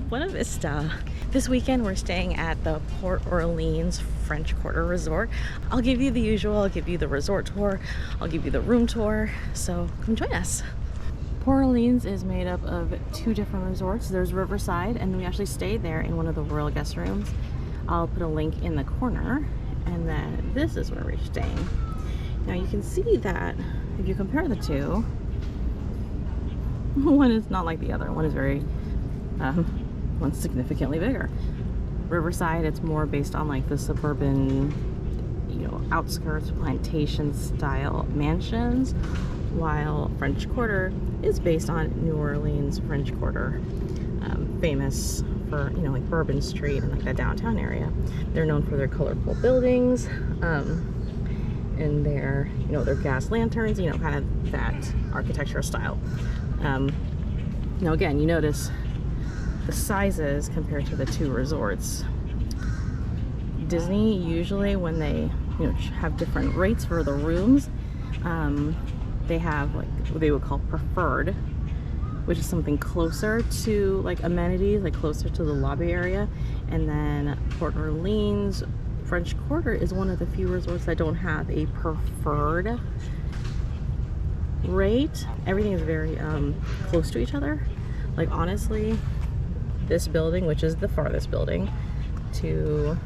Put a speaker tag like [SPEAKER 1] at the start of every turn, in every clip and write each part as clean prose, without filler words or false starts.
[SPEAKER 1] Buena Vista. This weekend we're staying at the Port Orleans French Quarter Resort. I'll give you the usual, I'll give you the resort tour, I'll give you the room tour, so come join us. Port Orleans is made up of two different resorts. There's Riverside, and we actually stayed there in one of the royal guest rooms. I'll put a link in the corner, and then this is where we're staying. Now you can see that if you compare the two, one is not like the other. One is very one's significantly bigger. Riverside, it's more based on like the suburban, you know, outskirts, plantation style mansions, while French Quarter is based on New Orleans French Quarter, famous for, you know, like Bourbon Street and like that downtown area. They're known for their colorful buildings, and their, you know, their gas lanterns, you know, kind of that architectural style. Now again, you notice the sizes compared to the two resorts. Disney, usually when they, you know, have different rates for the rooms, they have like what they would call preferred, which is something closer to like amenities, like closer to the lobby area. And then Port Orleans French Quarter is one of the few resorts that don't have a preferred rate. Everything is very close to each other. Like honestly, this building, which is the farthest building, to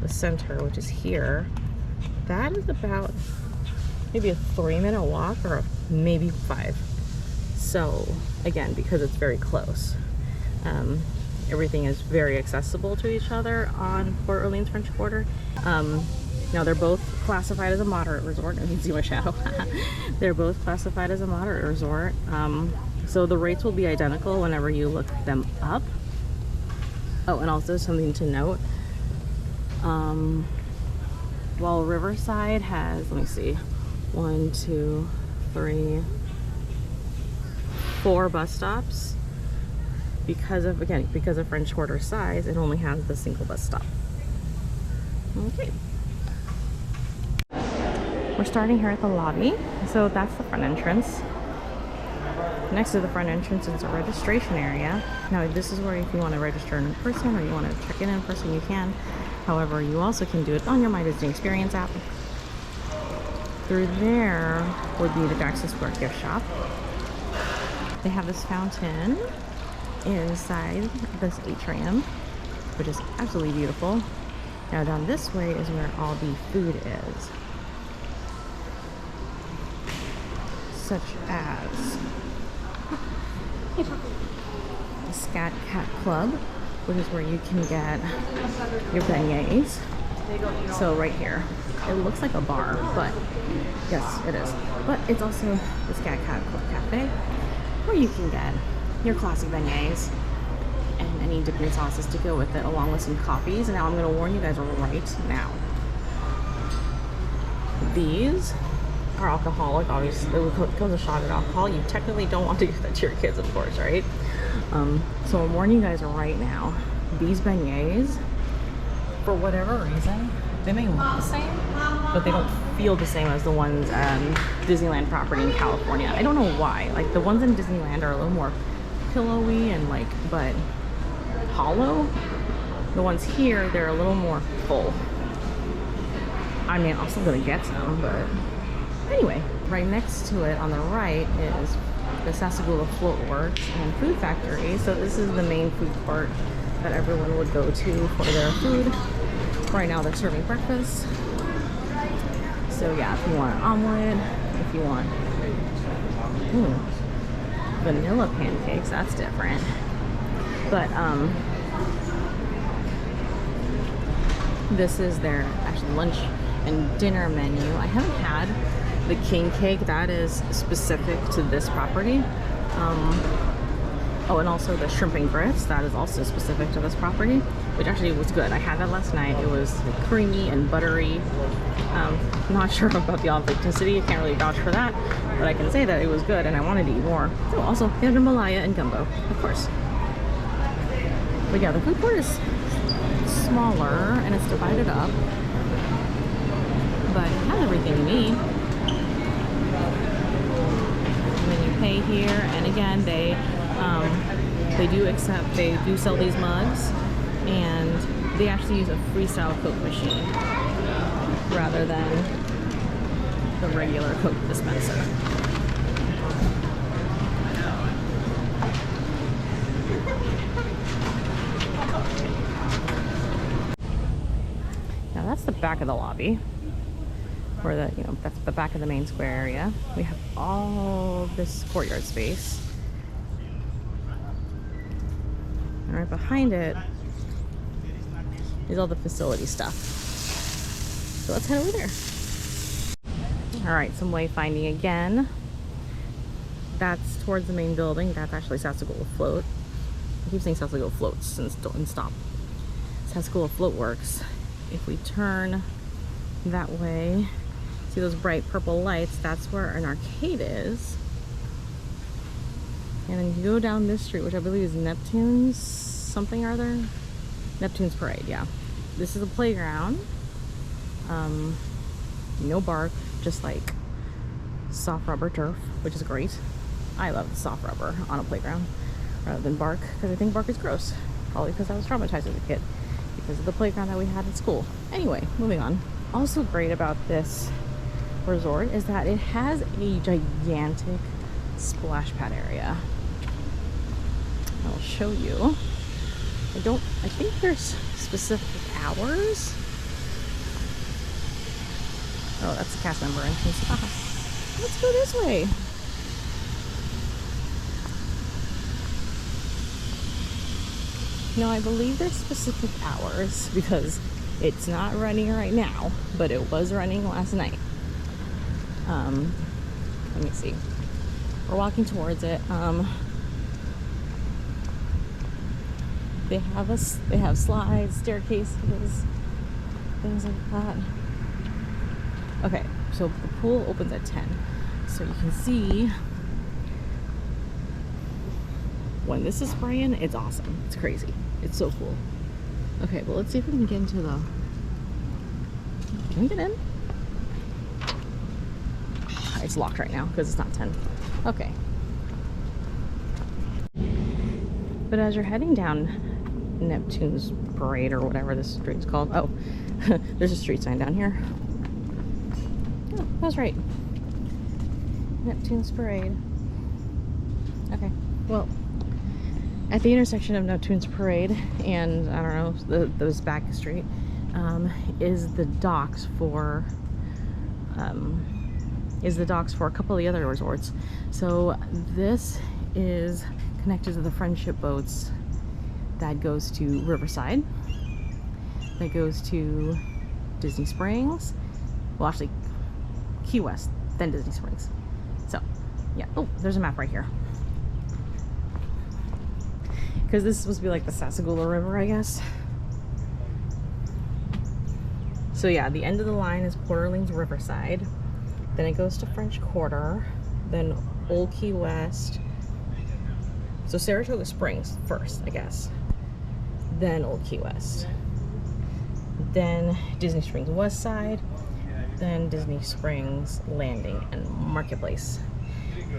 [SPEAKER 1] the center, which is here, that is about maybe a 3-minute walk, or maybe 5. So again, because it's very close, everything is very accessible to each other on Port Orleans French Quarter. Now they're both classified as a moderate resort. You can see my shadow. They're both classified as a moderate resort. So the rates will be identical whenever you look them up. Oh, and also something to note, while Riverside has, let me see, 1, 2, 3, 4 bus stops, because of, again, because of French Quarter size, it only has the single bus stop. Okay. We're starting here at the lobby. So that's the front entrance. Next to the front entrance is a registration area. Now this is where if you want to register in person or you want to check in person, you can. However, you also can do it on your My Disney Experience app. Through there would be the Jackson Square gift shop. They have this fountain inside this atrium, which is absolutely beautiful. Now down this way is where all the food is, such as the Scat Cat Club, which is where you can get your beignets. So right here, it looks like a bar, but yes, it is. But it's also the Scat Cat Club Cafe, where you can get your classic beignets and any dipping sauces to go with it, along with some coffees. And now I'm going to warn you guys right now, these are alcoholic. Obviously, it comes a shot of alcohol. You technically don't want to give that to your kids, of course, right? So I'm warning you guys right now, these beignets, for whatever reason, they may look the same, but they don't feel the same as the ones Disneyland property in California. I don't know why. Like the ones in Disneyland are a little more pillowy and like, but hollow. The ones here, they're a little more full. I mean, I'm still gonna get some, but anyway. Right next to it on the right is the Sassagoula Float Works and Food Factory. So this is the main food court that everyone would go to for their food. Right now they're serving breakfast. So yeah, if you want an omelet, if you want vanilla pancakes, that's different. But this is their actual lunch and dinner menu. I haven't had the king cake, that is specific to this property. Oh, and also the shrimp and grits, that is also specific to this property, which actually was good. I had that last night. It was creamy and buttery. Not sure about the authenticity, I can't really vouch for that, but I can say that it was good and I wanted to eat more. So also jambalaya and gumbo, of course. But yeah, the food court is smaller and it's divided up, but it has everything you need. And then you pay here, and again, they They do sell these mugs, and they actually use a freestyle Coke machine rather than the regular Coke dispenser. Now that's the back of the lobby, or the, you know, that's the back of the main square area. We have all this courtyard space. And right behind it is all the facility stuff. So let's head over there. All right, some wayfinding again. That's towards the main building. That's actually Sassagoula Float. I keep saying Sassagoula Floats and stop. Sassagoula Float Works. If we turn that way, see those bright purple lights? That's where an arcade is. And then you go down this street, which I believe is Neptune's something or other. Neptune's Parade, yeah. This is a playground. No bark, just like soft rubber turf, which is great. I love the soft rubber on a playground rather than bark, because I think bark is gross. Probably because I was traumatized as a kid because of the playground that we had in school. Anyway, moving on. Also great about this resort is that it has a gigantic splash pad area. I'll show you. I think there's specific hours. Oh, that's the cast member entrance. Let's go this way. No, I believe there's specific hours because it's not running right now, but it was running last night. Let me see. We're walking towards it. They have slides, staircases, things like that. Okay, so the pool opens at 10. So you can see when this is spraying, it's awesome. It's crazy. It's so cool. Okay, well, let's see if we can get into the... Can we get in? It's locked right now because it's not 10. Okay. But as you're heading down Neptune's Parade, or whatever this street's called. Oh, there's a street sign down here. Oh, I was right. Neptune's Parade. Okay, well, at the intersection of Neptune's Parade and, I don't know, those back street, is the docks for a couple of the other resorts. So this is connected to the friendship boats that goes to Riverside, that goes to Disney Springs, well, actually Key West, then Disney Springs. So yeah, oh, there's a map right here, because this is supposed to be like the Sassagoula River, I guess. So yeah, the end of the line is Port Orleans Riverside, then it goes to French Quarter, then Old Key West, so Saratoga Springs first, I guess, then Old Key West, then Disney Springs West Side, then Disney Springs Landing and Marketplace.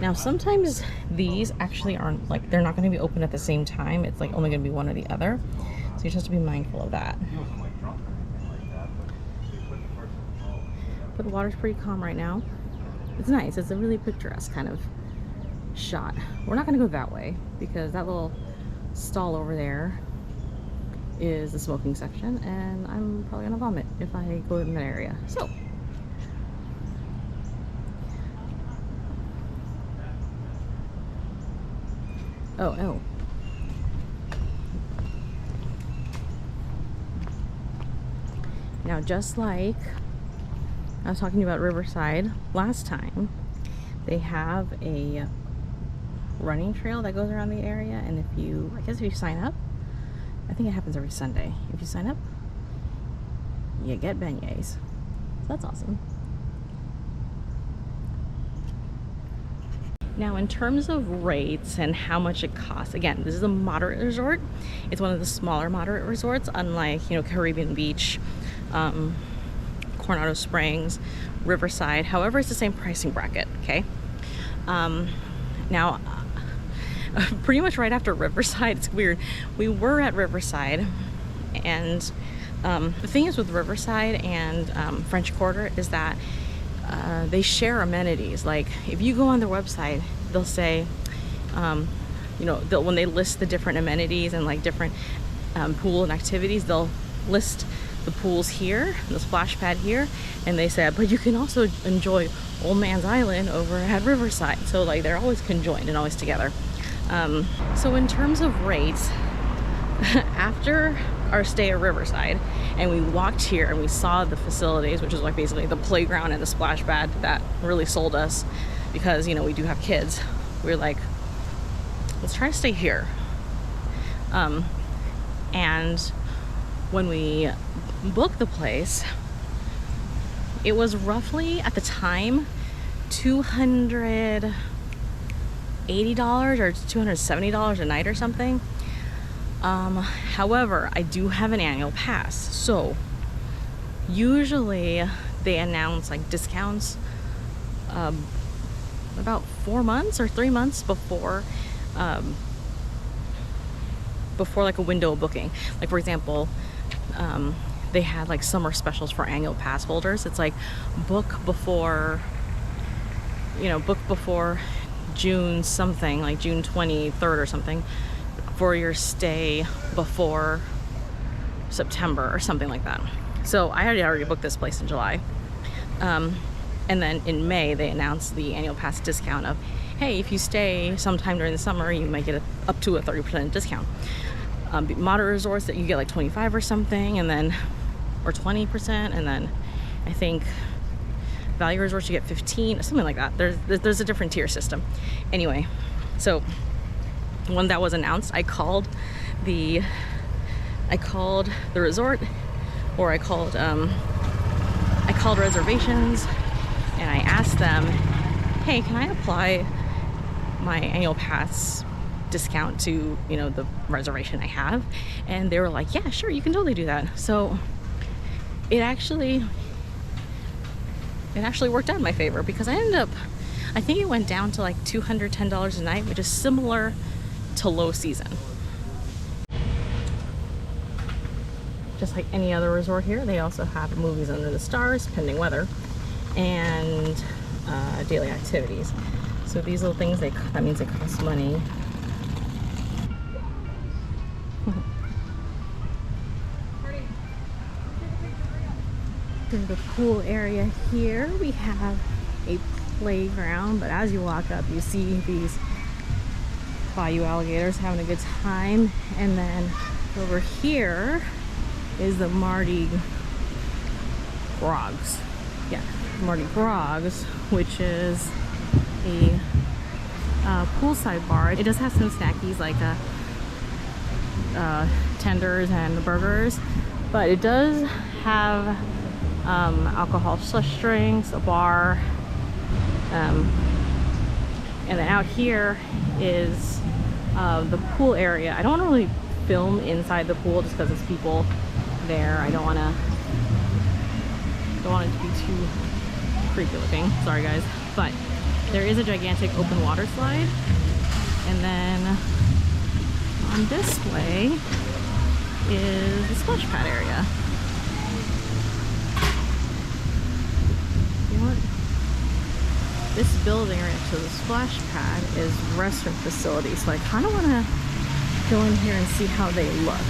[SPEAKER 1] Now sometimes these actually aren't, like, they're not going to be open at the same time. It's like only going to be one or the other, so you just have to be mindful of that. But the water's pretty calm right now. It's nice. It's a really picturesque kind of shot. We're not going to go that way because that little stall over there is the smoking section, and I'm probably going to vomit if I go in that area. So oh. Now, just like I was talking about Riverside last time, they have a running trail that goes around the area, and if you sign up, I think it happens every Sunday. If you sign up, you get beignets. So that's awesome. Now, in terms of rates and how much it costs, again, this is a moderate resort. It's one of the smaller moderate resorts, unlike, you know, Caribbean Beach, Coronado Springs, Riverside. However, it's the same pricing bracket, okay? Now, pretty much right after Riverside. It's weird. We were at Riverside, and the thing is with Riverside and French Quarter is that they share amenities. Like if you go on their website, they'll say, you know, when they list the different amenities and like different pool and activities, they'll list the pools here, the splash pad here, and they said, but you can also enjoy Old Man's Island over at Riverside. So like they're always conjoined and always together. So in terms of rates, after our stay at Riverside and we walked here and we saw the facilities, which is like basically the playground and the splash pad that really sold us, because you know we do have kids, we were like, let's try to stay here. And when we booked the place, it was roughly at the time $280 or $270 a night or something. However, I do have an annual pass, so usually they announce like discounts about 4 months or 3 months before like a window of booking. Like for example, they had like summer specials for annual pass holders. It's like book before June something, like June 23rd or something, for your stay before September or something like that. So I had already booked this place in July. And then in May, they announced the annual pass discount of, hey, if you stay sometime during the summer, you might get up to a 30% discount. Moderate resorts that you get like 25 or something, and then, or 20%, and then I think value resorts you get 15 or something like that. There's a different tier system. Anyway, so when that was announced, I called the resort, or I called reservations, and I asked them, hey, can I apply my annual pass discount to, you know, the reservation I have? And they were like, yeah, sure, you can totally do that. So it actually worked out in my favor, because I think it went down to like $210 a night, which is similar to low season. Just like any other resort here, they also have movies under the stars, pending weather, and daily activities. So these little things, that means they cost money. In the pool area here, we have a playground, but as you walk up, you see these bayou alligators having a good time. And then over here is the Mardi Gras. Yeah, Mardi Gras, which is a poolside bar. It does have some snackies like tenders and burgers, but it does have alcohol slush drinks, a bar, and then out here is the pool area. I don't want to really film inside the pool just because there's people there. I don't want it to be too creepy looking, sorry guys, but there is a gigantic open water slide, and then on this way is the splash pad area. You know what? This building right next to the splash pad is restroom facility, so I kind of want to go in here and see how they look.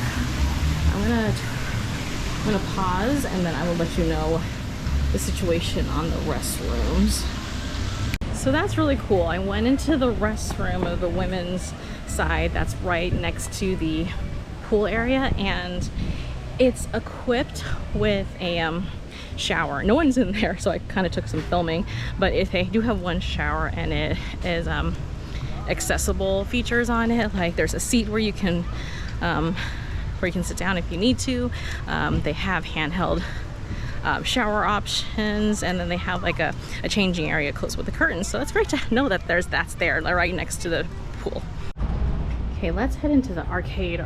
[SPEAKER 1] I'm gonna pause, and then I will let you know the situation on the restrooms. So that's really cool. I went into the restroom of the women's side that's right next to the pool area, and it's equipped with a shower. No one's in there, so I kind of took some filming, but they do have one shower, and it is accessible features on it. Like there's a seat where you can sit down if you need to. They have handheld shower options, and then they have like a changing area close with the curtains. So it's great to know that that's there right next to the pool. Okay, let's head into the arcade,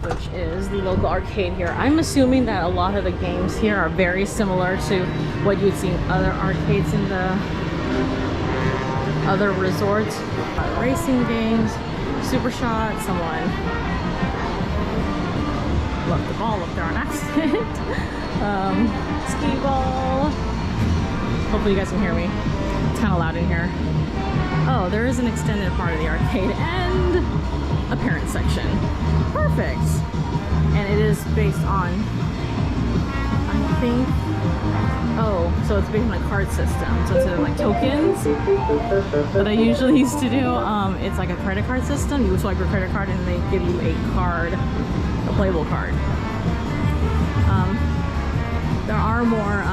[SPEAKER 1] which is the local arcade here. I'm assuming that a lot of the games here are very similar to what you'd see in other arcades in the other resorts. racing games, super shot, someone left the ball up there on accident. Ski ball. Hopefully you guys can hear me. It's kind of loud in here. Oh, there is an extended part of the arcade and a parent section. Perfect. And it is based on, I think, oh, so it's based on a card system. So instead of like tokens that I usually used to do, it's like a credit card system. You swipe your credit card and they give you a card, a playable card. There are more,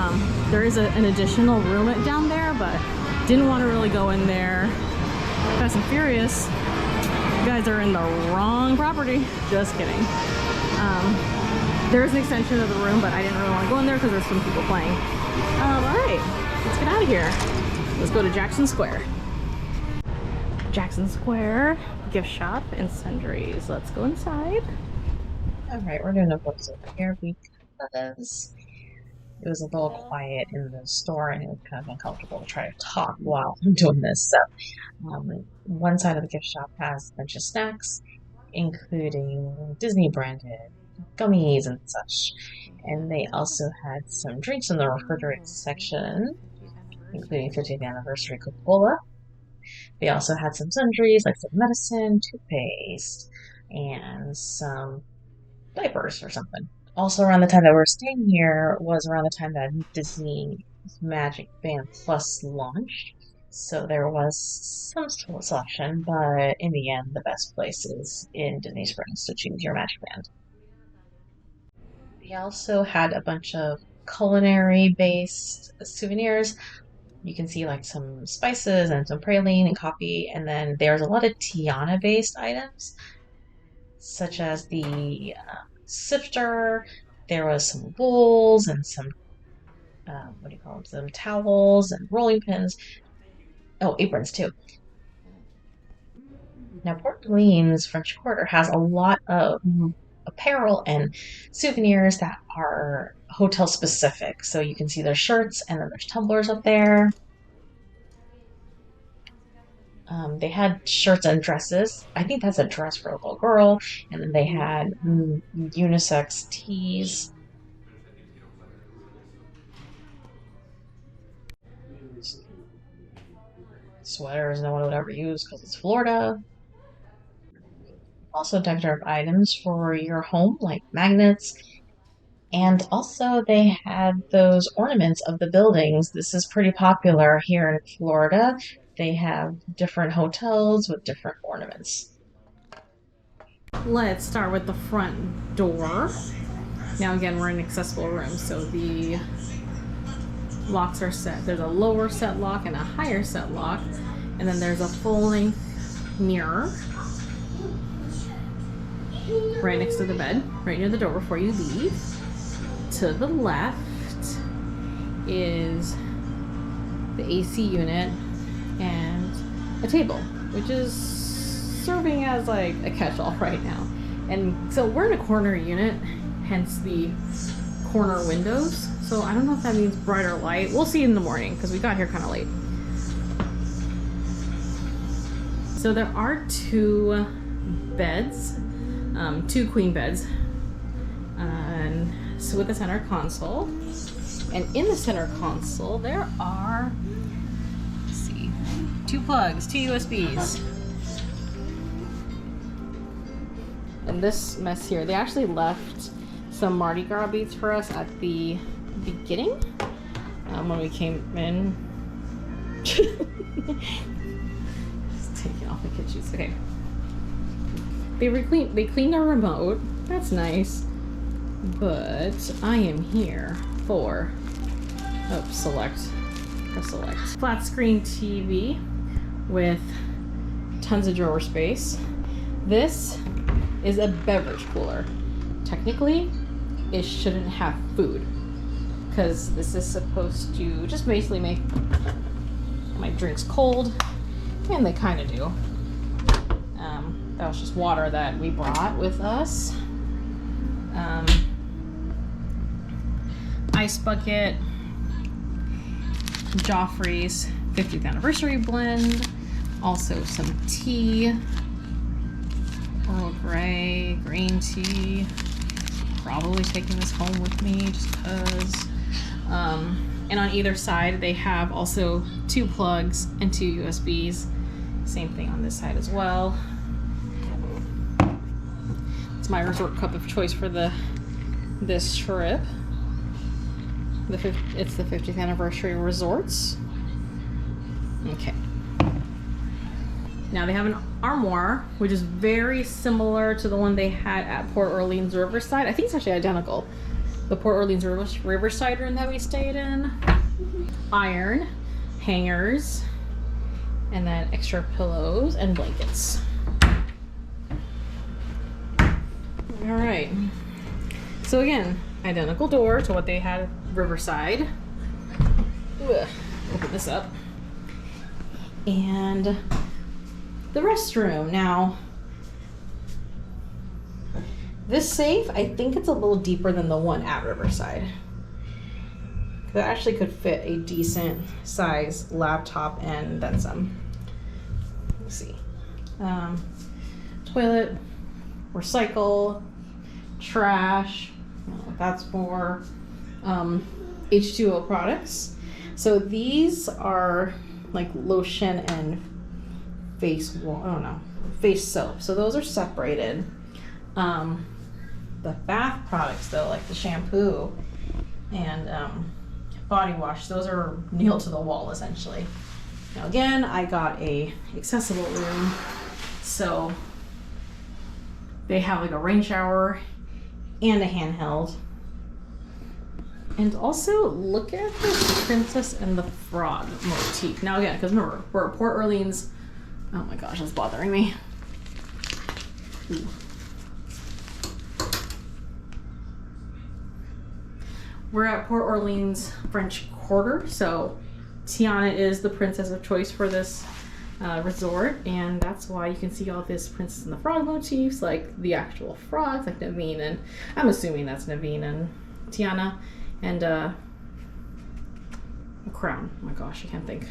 [SPEAKER 1] there is an additional room down there, but didn't want to really go in there. Fast and Furious, you guys are in the wrong property. Just kidding. There is an extension of the room, but I didn't really want to go in there because there's some people playing. All right, let's get out of here. Let's go to Jackson Square. Jackson Square, gift shop and sundries. Let's go inside.
[SPEAKER 2] All right, we're doing a voiceover here because it was a little quiet in the store and it was kind of uncomfortable to try to talk while I'm doing this. So one side of the gift shop has a bunch of snacks, including Disney branded gummies and such. And they also had some drinks in the refrigerated section, including 50th anniversary Coca-Cola. They also had some sundries like some medicine, toothpaste, and some diapers or something. Also around the time that we were staying here was around the time that Disney Magic Band Plus launched. So there was some selection, but in the end, the best place is in Disney Springs to choose your Magic Band. They also had a bunch of culinary-based souvenirs. You can see like some spices and some praline and coffee, and then there's a lot of Tiana-based items, such as the sifter. There was some bowls and some what do you call them? Some towels and rolling pins. Oh, aprons too. Now, Port Orleans French Quarter has a lot of apparel and souvenirs that are hotel specific. So you can see their shirts and then there's tumblers up there. They had shirts and dresses. I think that's a dress for a little girl. And then they had unisex tees. Sweaters no one would ever use because it's Florida. Also decorative items for your home, like magnets. And also they had those ornaments of the buildings. This is pretty popular here in Florida. They have different hotels with different ornaments.
[SPEAKER 1] Let's start with the front door. Now again, we're in accessible rooms, so the locks are set. There's a lower set lock and a higher set lock, and then there's a full-length mirror right next to the bed, right near the door before you leave. To the left is the AC unit and a table, which is serving as like a catch-all right now. And so we're in a corner unit, hence the corner windows. So I don't know if that means brighter light. We'll see in the morning because we got here kind of late. So there are two beds, two queen beds, and so with the center console. And in the center console there are, let's see, two plugs, two USBs. And this mess here, they actually left some Mardi Gras beads for us at the beginning when we came in. Just taking off the kid shoes. Okay. They cleaned our remote. That's nice. But I am here for select. Press select. Flat screen TV with tons of drawer space. This is a beverage cooler. Technically, it shouldn't have food because this is supposed to just basically make my drinks cold, and they kind of do. That was just water that we brought with us. Ice bucket, Joffrey's 50th anniversary blend, Also some tea, Earl Grey, green tea. Probably taking this home with me just because. And on either side, they have also 2 plugs and 2 USBs. Same thing on this side as well. It's my resort cup of choice for this trip. It's the 50th anniversary resorts. Okay. Now they have an armoire, which is very similar to the one they had at Port Orleans Riverside. I think it's actually identical. The Port Orleans Riverside room that we stayed in. Iron, hangers, and then extra pillows and blankets. All right. So again, identical door to what they had at Riverside. Ugh. Open this up. And the restroom. Now, this safe, I think it's a little deeper than the one at Riverside. That actually could fit a decent size laptop and then some. Let's see. Toilet, recycle, trash. I don't know what that's for. H2O products. So these are like lotion and face soap. So those are separated. The bath products though, like the shampoo and body wash, those are nailed to the wall essentially. Now again, I got a accessible room, so they have like a rain shower and a handheld. And also look at this Princess and the Frog motif. Now again, because remember, we're at Port Orleans. Oh my gosh, that's bothering me. Ooh. We're at Port Orleans French Quarter, so Tiana is the princess of choice for this resort, and that's why you can see all this Princess and the Frog motifs, like the actual frogs, like Naveen, and I'm assuming that's Naveen and Tiana, and a crown. Oh my gosh, I can't think.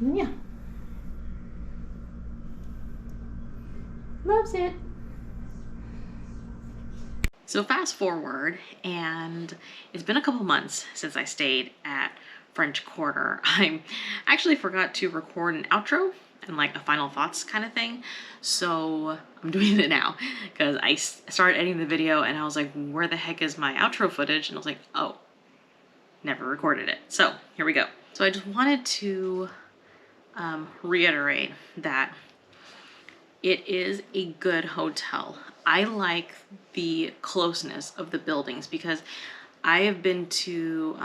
[SPEAKER 1] And yeah. Loves it. So fast forward, and it's been a couple months since I stayed at French Quarter. I actually forgot to record an outro and like a final thoughts kind of thing. So I'm doing it now because I started editing the video and I was like, where the heck is my outro footage? And I was like, oh, never recorded it. So here we go. So I just wanted to reiterate that it is a good hotel. I like the closeness of the buildings because I have been to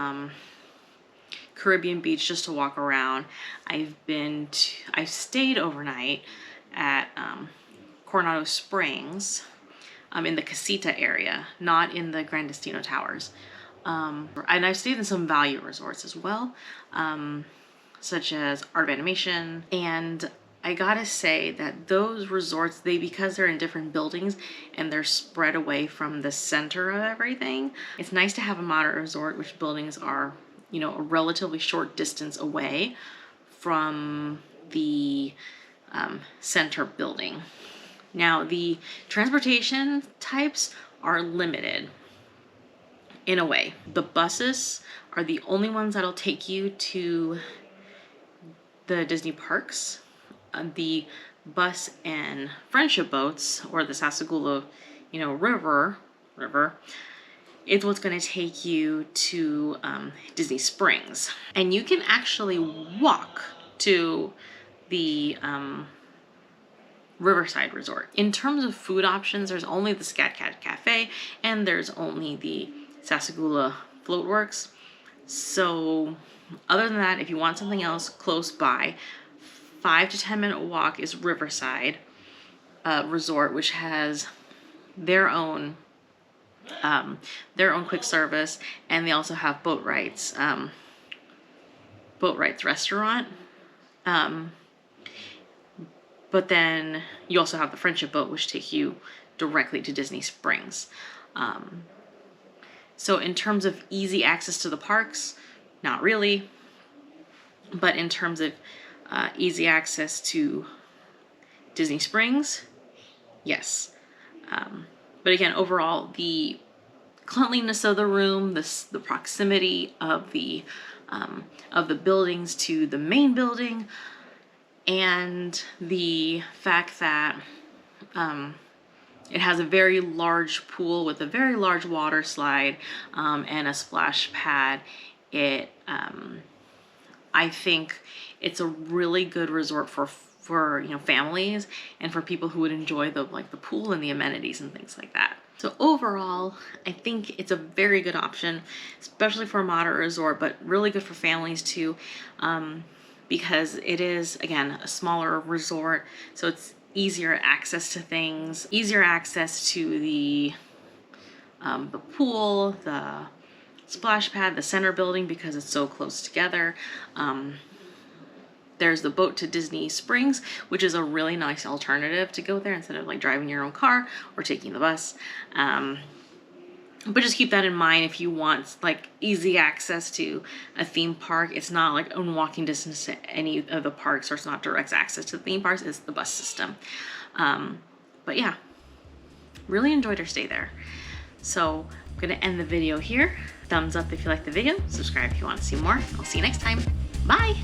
[SPEAKER 1] Caribbean Beach just to walk around. I've stayed overnight at Coronado Springs in the Casita area, not in the Gran Destino Towers. And I've stayed in some value resorts as well, such as Art of Animation. And I gotta say that those resorts, because they're in different buildings and they're spread away from the center of everything, it's nice to have a moderate resort which buildings are, you know, a relatively short distance away from the center building. Now, the transportation types are limited in a way. The buses are the only ones that'll take you to the Disney parks. The bus and friendship boats, or the Sassagoula, river, it's what's going to take you to Disney Springs. And you can actually walk to the Riverside Resort. In terms of food options, there's only the Scat Cat Cafe and there's only the Sassagoula Floatworks. So other than that, if you want something else close by, 5 to 10 minute walk is Riverside Resort, which has their own quick service, and they also have Boat Rights restaurant. But then you also have the Friendship Boat, which takes you directly to Disney Springs. So in terms of easy access to the parks, not really. But in terms of easy access to Disney Springs, yes. But again, overall, the cleanliness of the room, the proximity of the buildings to the main building, and the fact that it has a very large pool with a very large water slide and a splash pad. I think it's a really good resort for families and for people who would enjoy the pool and the amenities and things like that. So overall, I think it's a very good option, especially for a moderate resort, but really good for families too, because it is, again, a smaller resort, so it's easier access to things, easier access to the pool, the splash pad, the center building, because it's so close together. There's the boat to Disney Springs, which is a really nice alternative to go there instead of driving your own car or taking the bus. But just keep that in mind if you want easy access to a theme park. It's not in walking distance to any of the parks, or it's not direct access to the theme parks. It's the bus system. But yeah, really enjoyed our stay there. So I'm gonna end the video here. Thumbs up if you like the video. Subscribe if you want to see more. I'll see you next time. Bye.